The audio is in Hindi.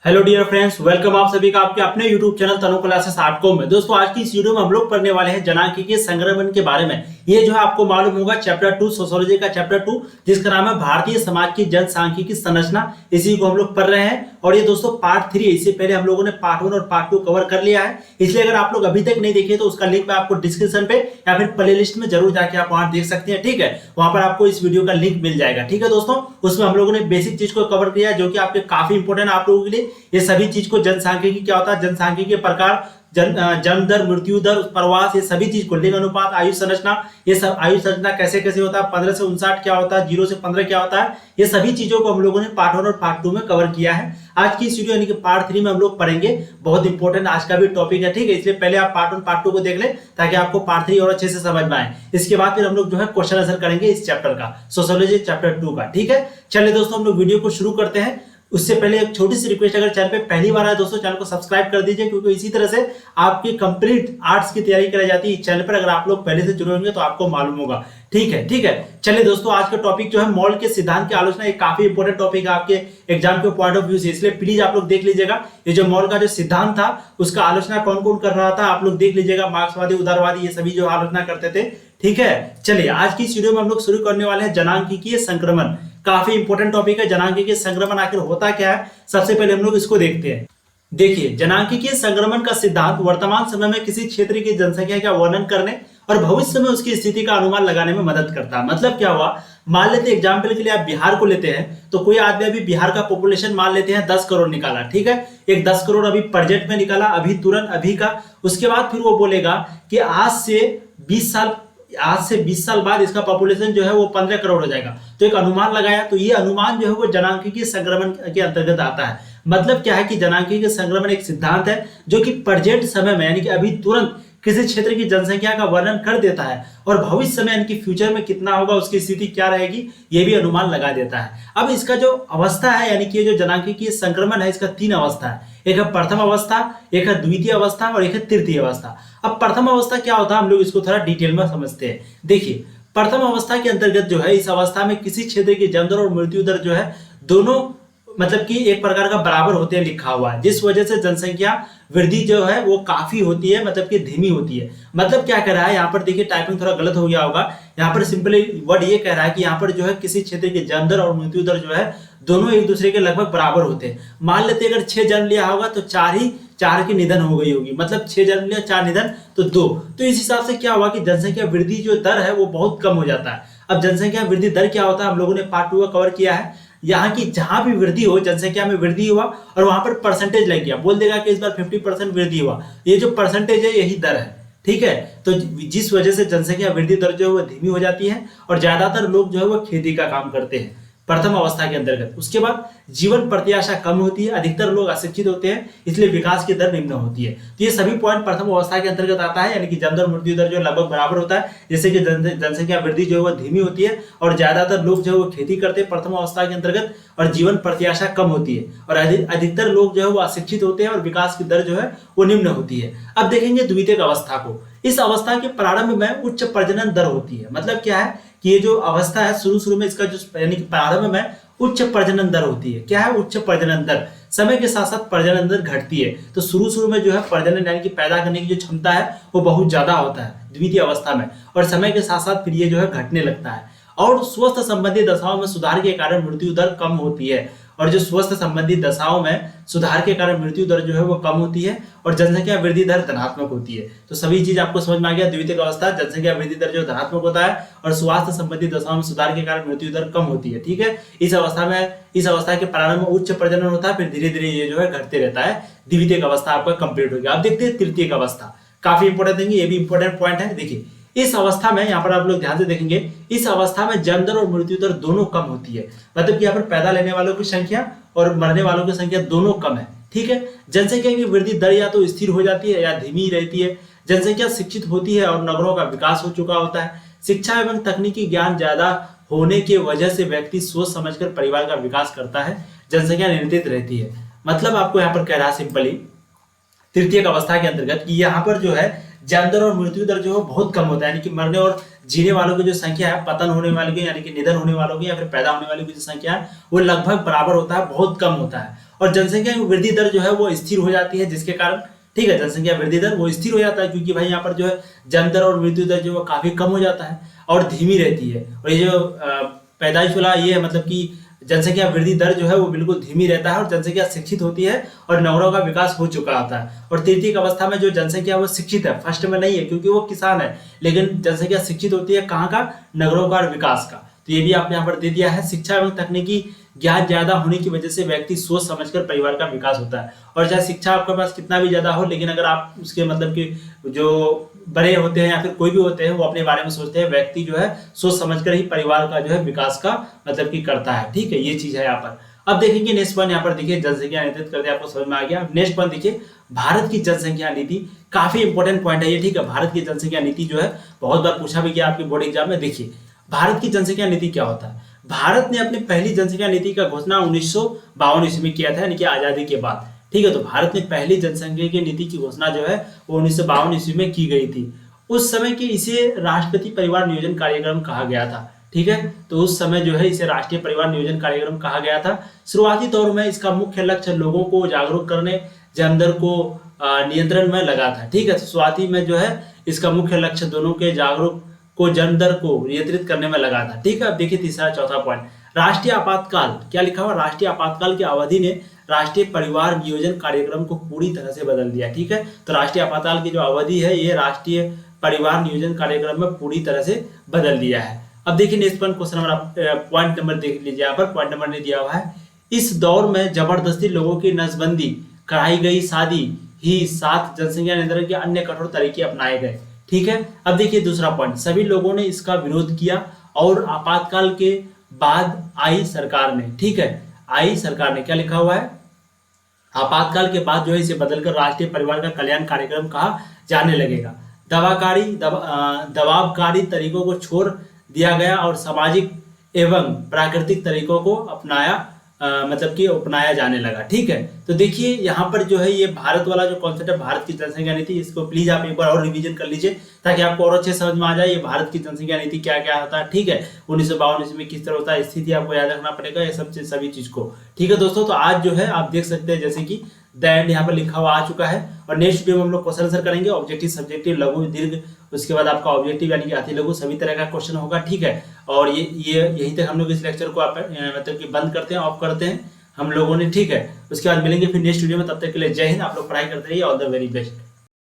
हेलो डियर फ्रेंड्स, वेलकम आप सभी का आपके अपने यूट्यूब चैनल तनु क्लासेस .com में। दोस्तों, आज की इस वीडियो में हम लोग पढ़ने वाले हैं जनांकीय संक्रमण के बारे में। ये जो है आपको मालूम होगा चैप्टर 2 सोशियोलॉजी का चैप्टर 2, जिसका नाम है भारतीय समाज की जनसांख्यिकी संरचना। इसी को हम लोग पढ़ रहे हैं और ये दोस्तों पार्ट 3 है। इससे पहले हम लोगों ने पार्ट 1 और पार्ट 2 कवर कर लिया है, इसलिए अगर आप लोग अभी तक नहीं देखे तो उसका लिंक मैं आपको डिस्क्रिप्शन पे या फिर प्ले लिस्ट में जरूर जाके आप वहां देख सकते हैं। ठीक है, वहां पर आपको इस वीडियो का लिंक मिल जाएगा। ठीक है दोस्तों, उसमें हम लोगों ने बेसिक चीज को कवर किया जो कि आपके काफी इंपॉर्टेंट है आप लोगों के लिए। ये सभी चीज को जनसांख्यिकी क्या होता है, जनसांख्यिकी के प्रकार, जन्म दर, मृत्यु दर, प्रवास, ये सभी चीज को, लिंग अनुपात, आयु संरचना, ये सब आयु संरचना कैसे कैसे होता है, 15 से 59 क्या होता है, 0 से 15 क्या होता है, ये सभी चीजों को हम लोगों ने पार्ट 1 और पार्ट 2 में कवर किया है। आज की इस वीडियो यानी कि पार्ट 3 में हम लोग पढ़ेंगे। बहुत इंपॉर्टेंट आज का भी टॉपिक है। ठीक है, इसलिए पहले आप पार्ट 1 पार्ट 2 को देख ले ताकि आपको पार्ट 3 और अच्छे से समझ में आए। इसके बाद फिर हम लोग जो है क्वेश्चन आंसर करेंगे इस चैप्टर का, सोशियोलॉजी चैप्टर 2 का। ठीक है, चलिए दोस्तों हम लोग वीडियो को शुरू करते हैं। उससे पहले एक छोटी सी रिक्वेस्ट, अगर चैनल पे पहली बार आए दोस्तों चैनल को सब्सक्राइब कर दीजिए, क्योंकि इसी तरह से आपकी कंप्लीट आर्ट्स की तैयारी कराई जाती है इस चैनल पर। अगर आप लोग पहले से जुड़े होंगे तो आपको मालूम होगा। ठीक है। चलिए दोस्तों, आज का टॉपिक जो है मॉल के सिद्धांत की आलोचना, एक काफी इंपॉर्टेंट टॉपिक है आपके एग्जाम के पॉइंट ऑफ व्यू से, इसलिए प्लीज आप लोग देख लीजिएगा। ये जो मॉल का जो सिद्धांत था उसका आलोचना कौन कौन कर रहा था आप लोग देख लीजिएगा। मार्क्सवादी, उदारवादी, ये सभी जो आलोचना करते थे। ठीक है, चलिए आज की इस वीडियो में हम लोग शुरू करने वाले हैं जनांकीय संक्रमण। काफी इंपॉर्टेंट टॉपिक है जनांकीय संक्रमण। आखिर होता क्या है, सबसे पहले हम लोग इसको देखते हैं। देखिए, जनांकीय संक्रमण का सिद्धांत वर्तमान समय में किसी क्षेत्र की जनसंख्या का वर्णन करने और भविष्य में उसकी स्थिति का अनुमान लगाने में मदद करता है। मतलब क्या हुआ, मान लेते एग्जाम्पल के लिए आप बिहार को लेते हैं, तो कोई आदमी अभी बिहार का पॉपुलेशन मान लेते हैं 10 करोड़ निकाला। ठीक है, एक 10 करोड़ अभी प्रेजेंट में निकाला, अभी तुरंत अभी का। उसके बाद फिर वो बोलेगा कि आज से 20 साल बाद इसका पॉपुलेशन जो है वो 15 करोड़ हो जाएगा। तो एक अनुमान लगाया, तो ये अनुमान जो है वो जनांकीय संक्रमण के अंतर्गत आता है। मतलब क्या है कि जनांकीय संक्रमण एक सिद्धांत है जो कि प्रेजेंट समय में यानी कि अभी तुरंत किसी क्षेत्र की जनसंख्या का वर्णन कर देता है और भविष्य में यानी कि फ्यूचर में कितना होगा, उसकी स्थिति क्या रहेगी, ये भी अनुमान लगा देता है। अब इसका जो अवस्था है यानी कि ये जो जनांकीय संक्रमण है, इसका 3 अवस्था है। एक है प्रथम अवस्था, एक है द्वितीय अवस्था और एक है तृतीय अवस्था। अब प्रथम अवस्था क्या होता है, हम लोग इसको थोड़ा डिटेल में समझते हैं। देखिए, प्रथम अवस्था के अंतर्गत जो है, इस अवस्था में किसी क्षेत्र की जन्म दर और मृत्यु दर जो है दोनों मतलब कि एक प्रकार का बराबर होते हैं लिखा हुआ है, जिस वजह से जनसंख्या वृद्धि जो है वो काफी होती है, मतलब कि धीमी होती है। मतलब क्या कह रहा है यहाँ पर, देखिए टाइपिंग थोड़ा गलत हो गया होगा। यहाँ पर सिंपली वर्ड ये कह रहा है कि यहाँ पर जो है किसी क्षेत्र की जन्म दर और मृत्यु दर जो है दोनों एक दूसरे के लगभग बराबर होते हैं। मान लेते अगर 6 जन्म लिया होगा तो 4 की निधन हो गई होगी, मतलब 6 जन्म लिया 4 निधन तो 2। तो इस हिसाब से क्या हुआ कि जनसंख्या वृद्धि जो दर है वो बहुत कम हो जाता है। अब जनसंख्या वृद्धि दर क्या होता है हम लोगों ने पार्ट 2 का कवर किया है। यहाँ की जहां भी वृद्धि हो, जनसंख्या में वृद्धि हुआ और वहां पर परसेंटेज लग गया, बोल देगा कि इस बार 50% वृद्धि हुआ, ये जो परसेंटेज है यही दर है। ठीक है, तो जिस वजह से जनसंख्या वृद्धि दर जो है वो धीमी हो जाती है और ज्यादातर लोग जो है वो खेती का काम करते हैं प्रथम अवस्था के अंतर्गत। उसके बाद जीवन प्रत्याशा कम होती है, अधिकतर लोग अशिक्षित होते हैं, इसलिए विकास की दर निम्न होती है। तो ये सभी पॉइंट प्रथम अवस्था के अंतर्गत आता है, यानी कि जन्म दर मृत्यु दर जो लगभग बराबर होता है, जैसे कि जनसंख्या वृद्धि जो है वो धीमी होती है और ज्यादातर लोग जो है वो खेती करते हैं प्रथम अवस्था के अंतर्गत, और जीवन प्रत्याशा कम होती है और अधिकतर लोग जो है वो अशिक्षित होते हैं और विकास की दर जो है वो निम्न होती है। अब देखेंगे द्वितीय अवस्था को। इस अवस्था के प्रारंभ में उच्च प्रजनन दर होती है। मतलब क्या है कि ये जो अवस्था है शुरू में इसका जो यानी कि प्रारंभ में उच्च प्रजनन दर होती है। क्या है उच्च प्रजनन दर? समय के साथ साथ प्रजनन दर घटती है। तो शुरू में जो है प्रजनन यानी कि पैदा करने की जो क्षमता है वो बहुत ज्यादा होता है द्वितीय अवस्था में, और समय के साथ साथ फिर ये जो है घटने लगता है। और स्वस्थ संबंधी दशाओं में सुधार के कारण मृत्यु दर कम होती है, और जो स्वस्थ संबंधी दशाओं में सुधार के कारण मृत्यु दर जो है वो कम होती है और जनसंख्या वृद्धि दर धनात्मक होती है। तो सभी चीज आपको समझ में आ गया। द्वितीय अवस्था, जनसंख्या वृद्धि दर जो धनात्मक होता है और स्वास्थ्य संबंधी दशाओं में सुधार के कारण मृत्यु दर कम होती है। ठीक है, इस अवस्था के प्रारंभ में उच्च प्रजनन होता है, फिर धीरे धीरे ये जो है घटते रहता है। द्वितीय अवस्था आपका कंप्लीट हो गया। अब देखते हैं तृतीय अवस्था, काफी इंपॉर्टेंट देंगे, ये भी इंपॉर्टेंट पॉइंट है। देखिए, इस अवस्था में यहाँ पर आप लोग ध्यान से देखेंगे, इस अवस्था में जन्म दर और मृत्यु दर दोनों कम होती है। मतलब कि यहाँ पर पैदा लेने वालों की संख्या और मरने वालों की संख्या दोनों कम है। ठीक है, जनसंख्या की वृद्धि दर या तो स्थिर हो जाती है या धीमी रहती है। जनसंख्या शिक्षित होती है और नगरों का विकास हो चुका होता है। शिक्षा एवं तकनीकी ज्ञान ज्यादा होने की वजह से व्यक्ति सोच समझकर परिवार का विकास करता है। जनसंख्या नियंत्रित रहती है। मतलब आपको यहाँ पर कह रहा है सिंपली तृतीय अवस्था के अंतर्गत कि यहाँ पर जो है जन्म दर और मृत्यु दर जो है बहुत कम होता है, यानी कि मरने और जीने वालों की जो संख्या है, पतन होने वालों की यानी कि निधन होने वालों की या फिर पैदा होने वालों की जो संख्या है वो लगभग बराबर होता है, बहुत कम होता है। और जनसंख्या की वृद्धि दर जो है वो स्थिर हो जाती है, जिसके कारण ठीक है जनसंख्या वृद्धि दर वो स्थिर हो जाता है, क्योंकि भाई यहाँ पर जो है जन्म दर और मृत्यु दर जो है काफी कम हो जाता है और धीमी रहती है। और ये जो पैदाइश वाला ये है मतलब कि जनसंख्या वृद्धि दर जो है वो बिल्कुल धीमी रहता है और जनसंख्या शिक्षित होती है और नगरों का विकास हो चुका होता है। और तृतीय अवस्था में जो जनसंख्या वो शिक्षित है, फर्स्ट में नहीं है क्योंकि वो किसान है, लेकिन जनसंख्या शिक्षित होती है कहाँ का, नगरों का और विकास का। तो ये भी आपने यहाँ पर दे दिया है। शिक्षा एवं तकनीकी ज्ञान ज्यादा होने की वजह से व्यक्ति सोच समझकर परिवार का विकास होता है। और चाहे शिक्षा आपके पास कितना भी ज्यादा हो, लेकिन अगर आप उसके मतलब कि जो बड़े होते हैं या फिर कोई भी होते हैं वो अपने बारे में सोचते हैं, व्यक्ति जो है सोच समझकर ही परिवार का जो है विकास का मतलब कि करता है। ठीक है, ये चीज है यहाँ पर। अब देखेंगे नेक्स्ट पॉइंट, यहाँ पर देखिए जनसंख्या नेतृत्व करते आपको समझ में आ गया। नेक्स्ट पॉइंट देखिए भारत की जनसंख्या नीति, काफी इंपॉर्टेंट पॉइंट है ये। ठीक है, भारत की जनसंख्या नीति जो है बहुत बार पूछा भी गया आपके बोर्ड एग्जाम में। देखिए भारत की जनसंख्या नीति क्या होता है। भारत ने अपनी पहली जनसंख्या नीति का घोषणा 1952 ईस्वी में किया था, यानी कि आजादी के बाद। ठीक है, तो भारत ने पहली जनसंख्या की नीति की घोषणा जो है वो 1952 ईस्वी में की गई थी। उस समय के इसे राष्ट्रपति परिवार नियोजन कार्यक्रम कहा गया था। ठीक है, तो उस समय जो है इसे राष्ट्रीय परिवार नियोजन कार्यक्रम कहा गया था। शुरुआती दौर में इसका मुख्य लक्ष्य लोगों को जागरूक करने, जन्म दर को नियंत्रण में लगा था। ठीक है, तो शुरुआती में जो है इसका मुख्य लक्ष्य दोनों के जागरूक को जन्म दर को नियंत्रित करने में लगा था। ठीक है, अब देखिए तीसरा चौथा पॉइंट, राष्ट्रीय आपातकाल क्या लिखा हुआ, राष्ट्रीय आपातकाल की अवधि ने राष्ट्रीय परिवार नियोजन कार्यक्रम को पूरी तरह से बदल दिया। ठीक है, तो राष्ट्रीय आपातकाल की जो अवधि है ये राष्ट्रीय परिवार नियोजन कार्यक्रम में पूरी तरह से बदल दिया है। अब देखिए next question number point number देख लीजिए, यहाँ पर पॉइंट नंबर नहीं दिया हुआ है। इस दौर में जबरदस्ती लोगों की नसबंदी कराई गई शादी ही साथ जनसंख्या नियंत्रण के अन्य कठोर तरीके अपनाए गए। ठीक है, अब देखिए दूसरा पॉइंट, सभी लोगों ने इसका विरोध किया और आपातकाल के बाद आई सरकार ने, ठीक है, आई सरकार ने क्या लिखा हुआ है, आपातकाल के बाद जो है इसे बदलकर राष्ट्रीय परिवार का कल्याण कार्यक्रम कहा जाने लगेगा। दबावकारी तरीकों को छोड़ दिया गया और सामाजिक एवं प्राकृतिक तरीकों को मतलब कि अपनाया जाने लगा। ठीक है, तो देखिए यहाँ पर जो है ये भारत वाला जो कॉन्सेप्ट है भारत की जनसंख्या नीति, इसको प्लीज आप एक बार और रिवीजन कर लीजिए ताकि आपको और अच्छे समझ में आ जाए ये भारत की जनसंख्या नीति क्या क्या होता है। ठीक है, 1952 ईस्वी में किस तरह होता है, स्थिति आपको याद रखना पड़ेगा ये सब सभी चीज को। ठीक है दोस्तों, तो आज जो है आप देख सकते हैं जैसे कि द एंड यहाँ पर लिखा हुआ आ चुका है। और नेक्स्ट वीडियो में हम लोग क्वेश्चन आंसर करेंगे, ऑब्जेक्टिव, सब्जेक्टिव, लघु, दीर्घ, उसके बाद आपका ऑब्जेक्टिव यानी कि अति लघु सभी तरह का क्वेश्चन होगा। ठीक है, और ये यहीं तक हम लोग इस लेक्चर को मतलब कि बंद करते हैं, ऑफ करते हैं हम लोगों ने। ठीक है, उसके बाद मिलेंगे फिर नेक्स्ट वीडियो में, तब तक के लिए जय हिंद। आप लोग पढ़ाई करते रहिए, ऑल द वेरी बेस्ट।